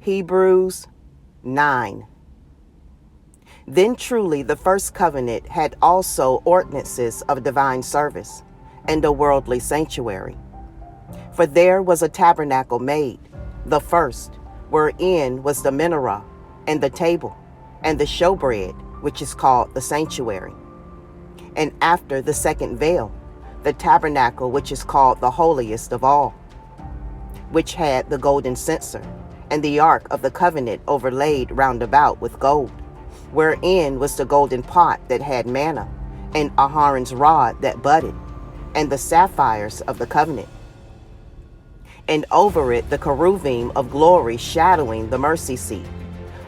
Hebrews 9. Then truly the first covenant had also ordinances of divine service and a worldly sanctuary. For there was a tabernacle made, the first, wherein was the menorah, and the table, and the showbread, which is called the sanctuary. And after the second veil, the tabernacle which is called the holiest of all, which had the golden censer, and the ark of the covenant overlaid round about with gold, wherein was the golden pot that had manna, and Aharon's rod that budded, and the sapphires of the covenant. And over it the cherubim of glory shadowing the mercy seat,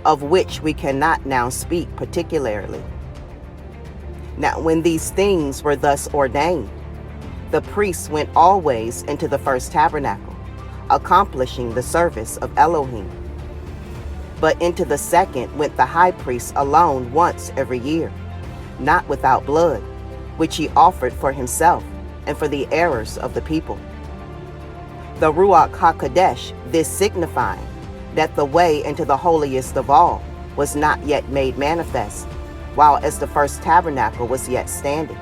of which we cannot now speak particularly. Now when these things were thus ordained, the priests went always into the first tabernacle, accomplishing the service of Elohim. But into the second went the high priest alone once every year, not without blood, which he offered for himself and for the errors of the people. The Ruach HaKodesh, this signifying that the way into the holiest of all was not yet made manifest, while as the first tabernacle was yet standing,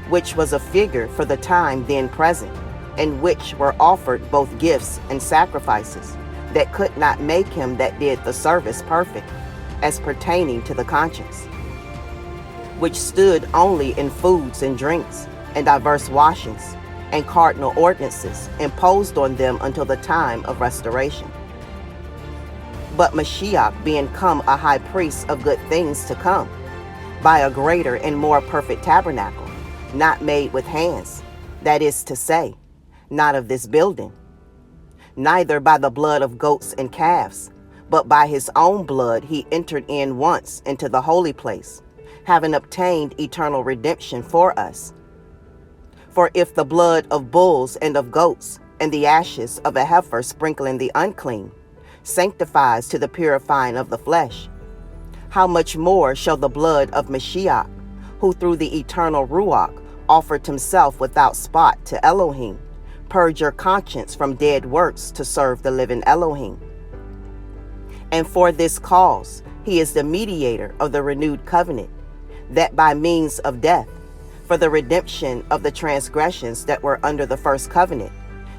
which was a figure for the time then present, in which were offered both gifts and sacrifices, that could not make him that did the service perfect, as pertaining to the conscience, which stood only in foods and drinks, and diverse washings, and cardinal ordinances imposed on them until the time of restoration. But Mashiach being come a high priest of good things to come, by a greater and more perfect tabernacle, not made with hands, that is to say, not of this building, neither by the blood of goats and calves, but by his own blood he entered in once into the holy place, having obtained eternal redemption for us. For if the blood of bulls and of goats, and the ashes of a heifer sprinkling the unclean, sanctifies to the purifying of the flesh, how much more shall the blood of Mashiach, who through the eternal Ruach offered himself without spot to Elohim, purge your conscience from dead works to serve the living Elohim. And for this cause he is the mediator of the renewed covenant, that by means of death, for the redemption of the transgressions that were under the first covenant,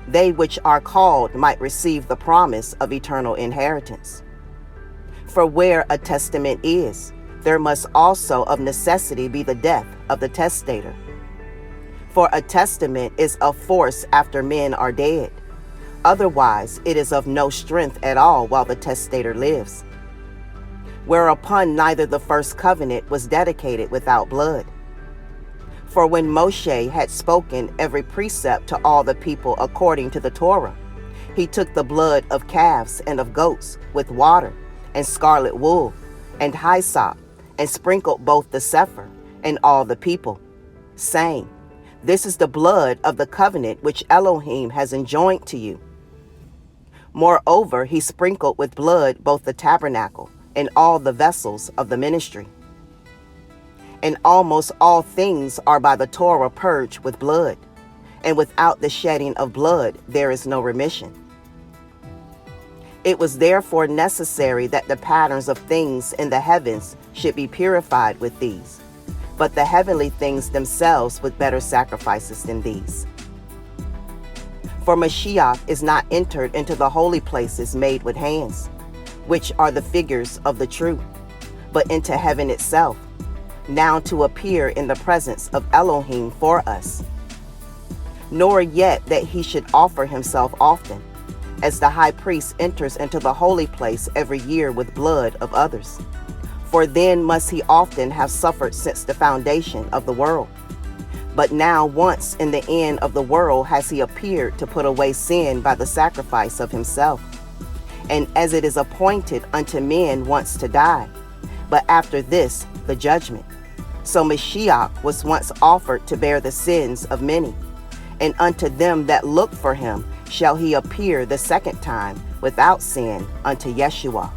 they which are called might receive the promise of eternal inheritance. For where a testament is, there must also of necessity be the death of the testator. For a testament is of force after men are dead. Otherwise it is of no strength at all while the testator lives. Whereupon neither the first covenant was dedicated without blood. For when Moshe had spoken every precept to all the people according to the Torah, he took the blood of calves and of goats with water and scarlet wool and hyssop, and sprinkled both the CEPHER and all the people, saying, This is the blood of the covenant which Elohim has enjoined to you. Moreover, he sprinkled with blood both the tabernacle and all the vessels of the ministry. And almost all things are by the Torah purged with blood, and without the shedding of blood there is no remission. It was therefore necessary that the patterns of things in the heavens should be purified with these, but the heavenly things themselves with better sacrifices than these. For Mashiach is not entered into the holy places made with hands, which are the figures of the true, but into heaven itself, now to appear in the presence of Elohim for us. Nor yet that he should offer himself often, as the high priest enters into the holy place every year with blood of others. For then must he often have suffered since the foundation of the world. But now once in the end of the world has he appeared to put away sin by the sacrifice of himself. And as it is appointed unto men once to die, but after this the judgment, so Mashiach was once offered to bear the sins of many, and unto them that look for him shall he appear the second time without sin unto Yeshua.